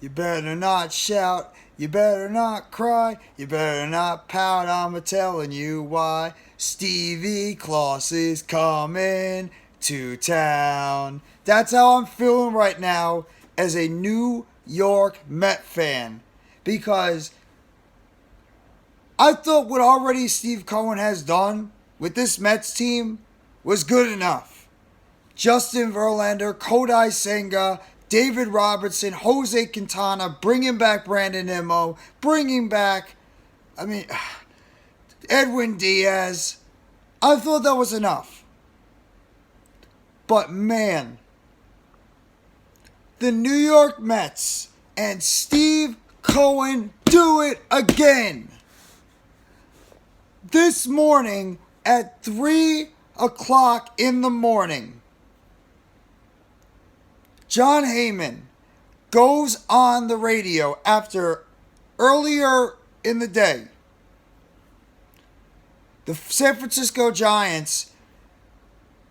You better not shout. You better not cry. You better not pout. I'm telling you why. Stevie Claus is coming to town. That's how I'm feeling right now as a New York Met fan. Because I thought what already Steve Cohen has done with this Mets team was good enough. Justin Verlander, Kodai Senga, David Robertson, Jose Quintana, bringing back Brandon Nimmo, bringing back, Edwin Diaz. I thought that was enough. But man, the New York Mets and Steve Cohen do it again. This morning at 3 o'clock in the morning, Jon Heyman goes on the radio after earlier in the day, the San Francisco Giants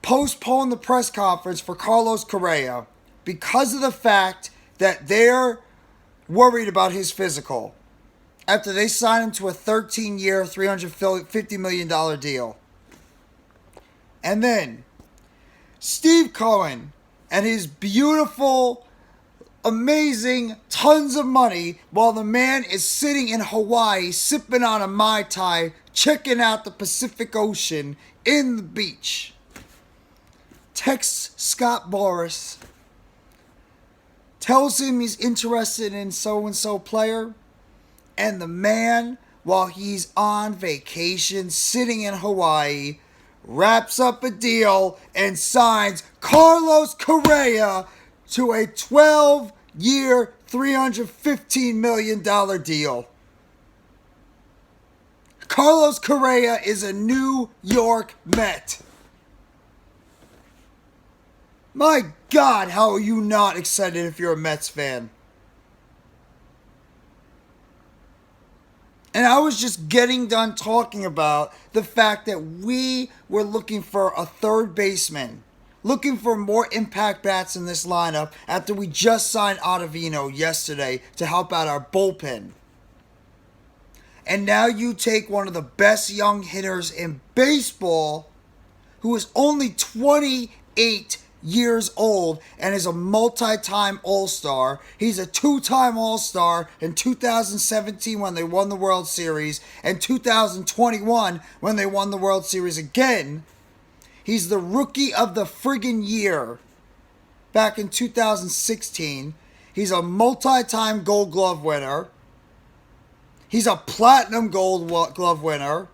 postponed the press conference for Carlos Correa because of the fact that they're worried about his physical after they signed him to a 13-year, $350 million deal. And then Steve Cohen and his beautiful, amazing, tons of money while the man is sitting in Hawaii sipping on a Mai Tai, checking out the Pacific Ocean in the beach. Texts Scott Boras, tells him he's interested in so-and-so player, and the man, while he's on vacation sitting in Hawaii, wraps up a deal and signs Carlos Correa to a 12-year, $315 million deal. Carlos Correa is a New York Met. My God, how are you not excited if you're a Mets fan? And I was just getting done talking about the fact that we were looking for a third baseman, looking for more impact bats in this lineup after we just signed Ottavino yesterday to help out our bullpen. And now you take one of the best young hitters in baseball, who is only 28 years old and is a multi-time All-Star. He's a two-time All-Star in 2017 when they won the World Series and 2021 when they won the World Series again. He's the Rookie of the friggin' Year back in 2016. He's a multi-time Gold Glove winner. He's a Platinum Gold Glove winner.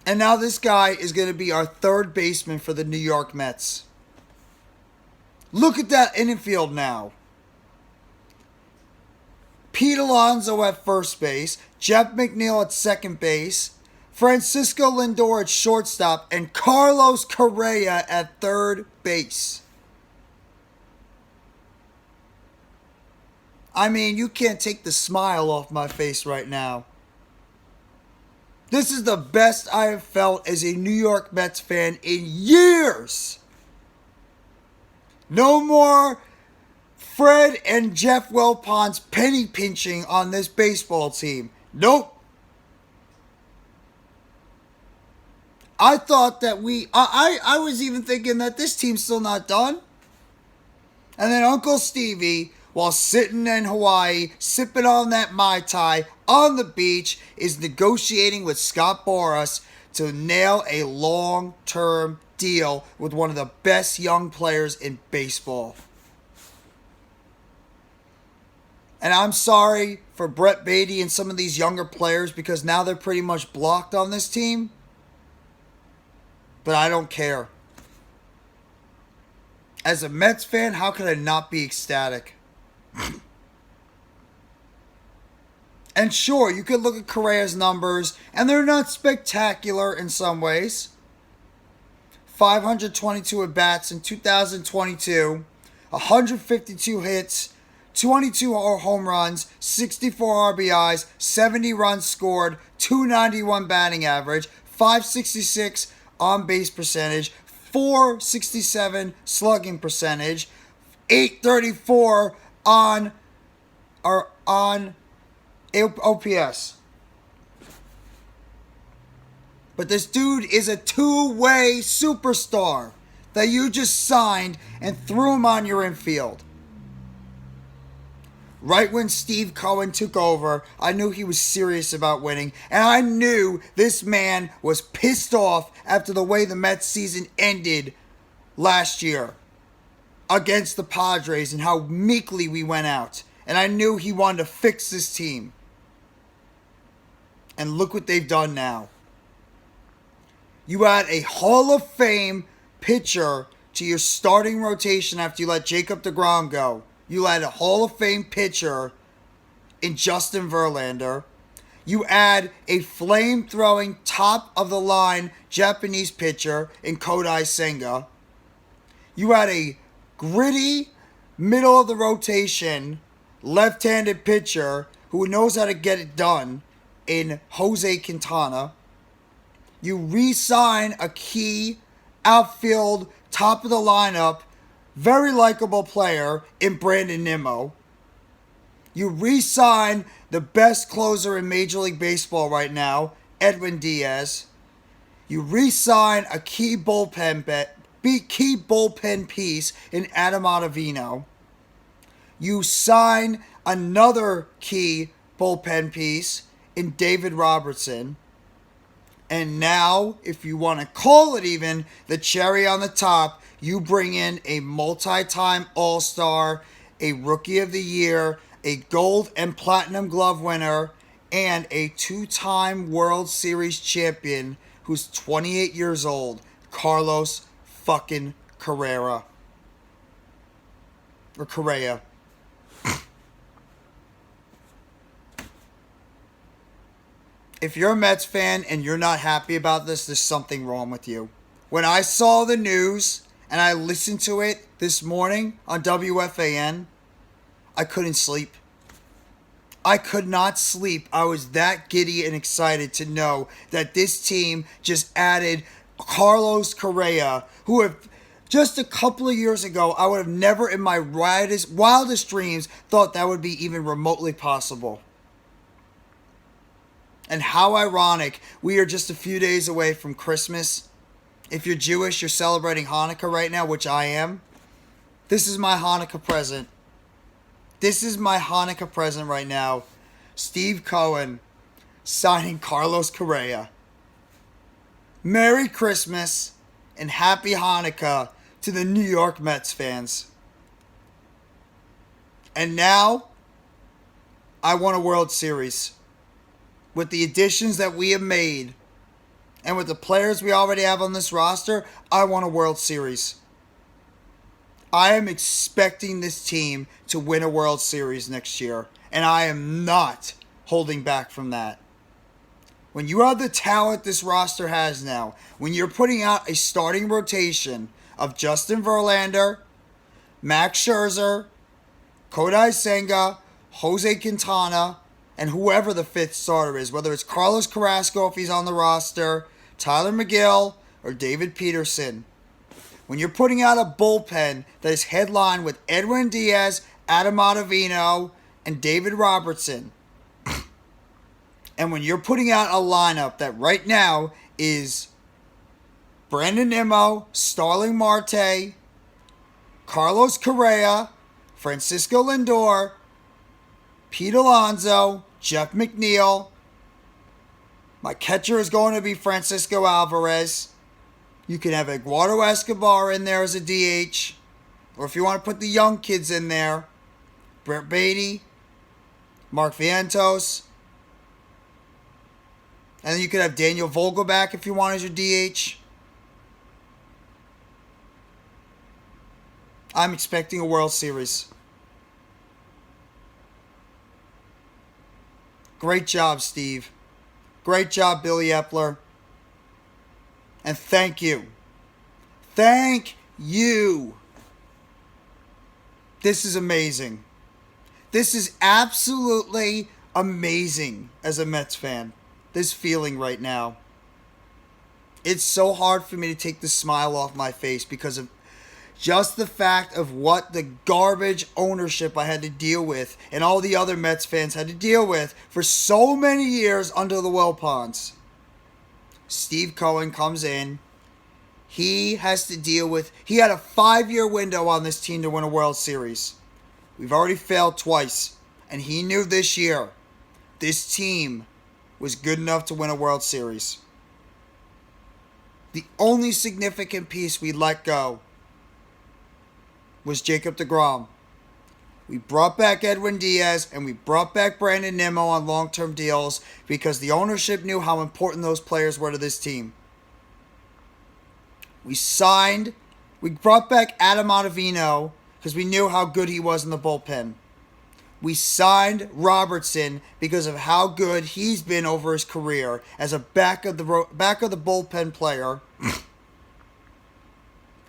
And now this guy is going to be our third baseman for the New York Mets. Look at that infield now. Pete Alonso at first base, Jeff McNeil at second base, Francisco Lindor at shortstop, and Carlos Correa at third base. I mean, you can't take the smile off my face right now. This is the best I have felt as a New York Mets fan in years. No more Fred and Jeff Wilpons penny pinching on this baseball team. Nope. I thought that I was even thinking that this team's still not done. And then Uncle Stevie, while sitting in Hawaii, sipping on that Mai Tai on the beach, is negotiating with Scott Boras to nail a long-term deal with one of the best young players in baseball. And I'm sorry for Brett Baty and some of these younger players because now they're pretty much blocked on this team. But I don't care. As a Mets fan, how could I not be ecstatic? And sure, you could look at Correa's numbers, and they're not spectacular in some ways. 522 at-bats in 2022, 152 hits, 22 home runs, 64 RBIs, 70 runs scored, 291 batting average, 566 on-base percentage, 467 slugging percentage, 834 on OPS. But this dude is a two-way superstar that you just signed and threw him on your infield. Right when Steve Cohen took over, I knew he was serious about winning, and I knew this man was pissed off after the way the Mets season ended last year against the Padres and how meekly we went out. And I knew he wanted to fix this team. And look what they've done now. You add a Hall of Fame pitcher to your starting rotation after you let Jacob deGrom go. You add a Hall of Fame pitcher in Justin Verlander. You add a flame-throwing, top-of-the-line Japanese pitcher in Kodai Senga. You add a gritty, middle-of-the-rotation, left-handed pitcher who knows how to get it done in Jose Quintana. You re-sign a key outfield, top-of-the-lineup, very likable player in Brandon Nimmo. You re-sign the best closer in Major League Baseball right now, Edwin Diaz. You re-sign a key bullpen piece in Adam Ottavino. You sign another key bullpen piece in David Robertson. And now, if you want to call it even the cherry on the top, you bring in a multi-time All-Star, a Rookie of the Year, a Gold and Platinum Glove winner, and a two-time World Series champion who's 28 years old, Carlos fucking Correa. Or Correa. If you're a Mets fan and you're not happy about this, there's something wrong with you. When I saw the news and I listened to it this morning on WFAN, I couldn't sleep. I could not sleep. I was that giddy and excited to know that this team just added Carlos Correa, who have just a couple of years ago, I would have never in my wildest dreams thought that would be even remotely possible. And how ironic, we are just a few days away from Christmas. If you're Jewish, you're celebrating Hanukkah right now, which I am. This is my Hanukkah present. This is my Hanukkah present right now. Steve Cohen signing Carlos Correa. Merry Christmas and Happy Hanukkah to the New York Mets fans. And now, I want a World Series. With the additions that we have made, and with the players we already have on this roster, I want a World Series. I am expecting this team to win a World Series next year, and I am not holding back from that. When you have the talent this roster has now, when you're putting out a starting rotation of Justin Verlander, Max Scherzer, Kodai Senga, Jose Quintana, and whoever the fifth starter is, whether it's Carlos Carrasco if he's on the roster, Tyler McGill, or David Peterson. When you're putting out a bullpen that is headlined with Edwin Diaz, Adam Ottavino, and David Robertson, and when you're putting out a lineup that right now is Brandon Nimmo, Starling Marte, Carlos Correa, Francisco Lindor, Pete Alonso, Jeff McNeil. My catcher is going to be Francisco Alvarez. You can have Eduardo Escobar in there as a DH. Or if you want to put the young kids in there, Brett Baty, Mark Vientos. And then you could have Daniel Vogelback if you want as your DH. I'm expecting a World Series. Great job, Steve. Great job, Billy Epler. And thank you. Thank you. This is amazing. This is absolutely amazing as a Mets fan. This feeling right now. It's so hard for me to take the smile off my face because of Just the fact of what the garbage ownership I had to deal with and all the other Mets fans had to deal with for so many years under the Wilpons. Steve Cohen comes in. He has to deal with... He had a 5-year window on this team to win a World Series. We've already failed twice. And he knew this year this team was good enough to win a World Series. The only significant piece we let go was Jacob deGrom. We brought back Edwin Diaz and we brought back Brandon Nimmo on long-term deals because the ownership knew how important those players were to this team. We brought back Adam Ottavino because we knew how good he was in the bullpen. We signed Robertson because of how good he's been over his career as a back of the bullpen player.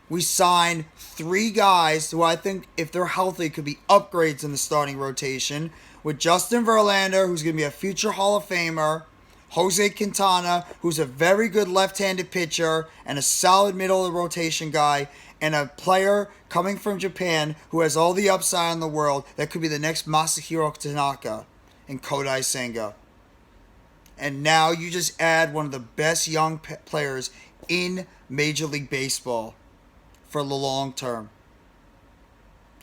We signed 3 guys who I think, if they're healthy, could be upgrades in the starting rotation. With Justin Verlander, who's going to be a future Hall of Famer. Jose Quintana, who's a very good left-handed pitcher and a solid middle-of-the-rotation guy. And a player coming from Japan who has all the upside in the world that could be the next Masahiro Tanaka and Kodai Senga. And now you just add one of the best young players in Major League Baseball for the long term.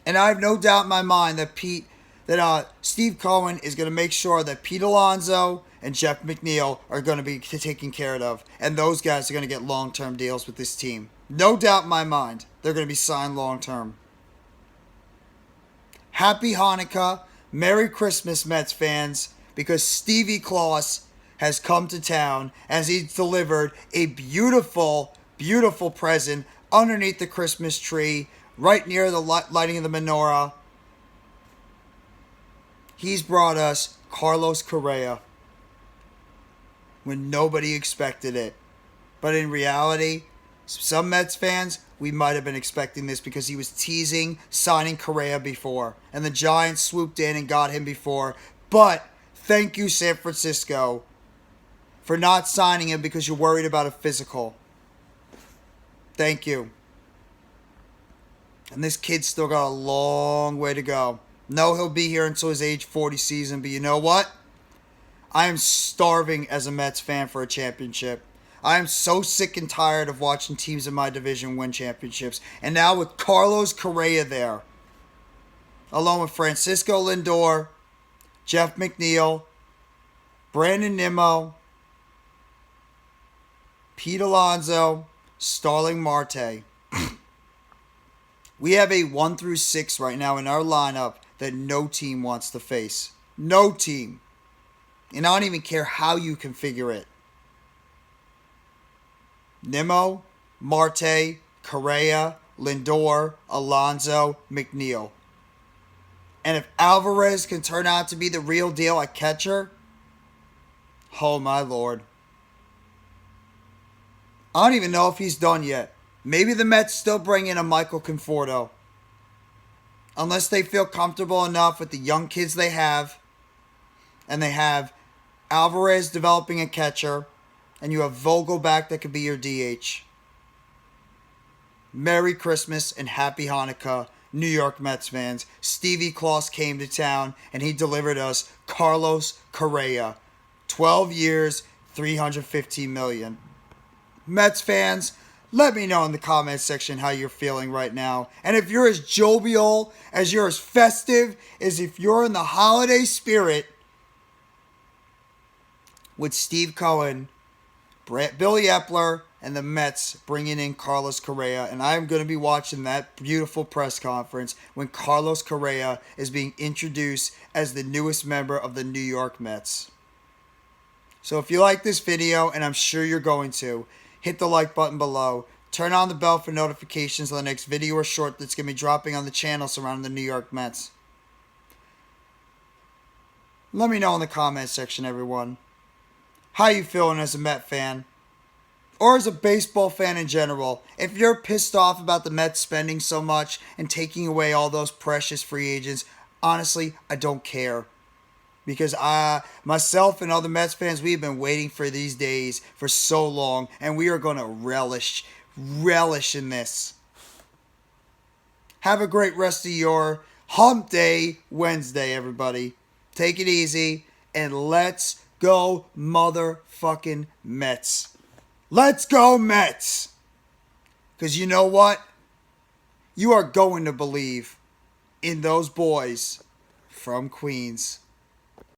And I have no doubt in my mind that Steve Cohen is going to make sure that Pete Alonso and Jeff McNeil are going to be taken care of. And those guys are going to get long-term deals with this team. No doubt in my mind, they're going to be signed long-term. Happy Hanukkah, Merry Christmas, Mets fans, because Stevie Klaus has come to town as he's delivered a beautiful, beautiful present underneath the Christmas tree, right near the lighting of the menorah. He's brought us Carlos Correa when nobody expected it. But in reality, some Mets fans, we might have been expecting this because he was teasing signing Correa before. And the Giants swooped in and got him before. But thank you, San Francisco, for not signing him because you're worried about a physical. Thank you. And this kid's still got a long way to go. No, he'll be here until his age 40 season. But you know what? I am starving as a Mets fan for a championship. I am so sick and tired of watching teams in my division win championships. And now with Carlos Correa there, along with Francisco Lindor, Jeff McNeil, Brandon Nimmo, Pete Alonso, Starling Marte. We have a 1-6 right now in our lineup that no team wants to face. No team. And I don't even care how you configure it. Nimmo, Marte, Correa, Lindor, Alonso, McNeil. And if Alvarez can turn out to be the real deal at catcher, oh my lord. I don't even know if he's done yet. Maybe the Mets still bring in a Michael Conforto. Unless they feel comfortable enough with the young kids they have. And they have Alvarez developing a catcher. And you have Vogelback that could be your DH. Merry Christmas and Happy Hanukkah, New York Mets fans. Stevie Klaus came to town and he delivered us Carlos Correa. 12 years, $315 million. Mets fans, let me know in the comments section how you're feeling right now. And if you're as jovial, as you're as festive, as if you're in the holiday spirit with Steve Cohen, Billy Epler, and the Mets bringing in Carlos Correa. And I'm going to be watching that beautiful press conference when Carlos Correa is being introduced as the newest member of the New York Mets. So if you like this video, and I'm sure you're going to, hit the like button below. Turn on the bell for notifications on the next video or short that's going to be dropping on the channel surrounding the New York Mets. Let me know in the comment section, everyone. How you feeling as a Met fan? Or as a baseball fan in general? If you're pissed off about the Mets spending so much and taking away all those precious free agents, honestly, I don't care. Because myself and other Mets fans, we've been waiting for these days for so long. And we are going to relish in this. Have a great rest of your hump day Wednesday, everybody. Take it easy, and let's go motherfucking Mets. Let's go Mets! Because you know what? You are going to believe in those boys from Queens.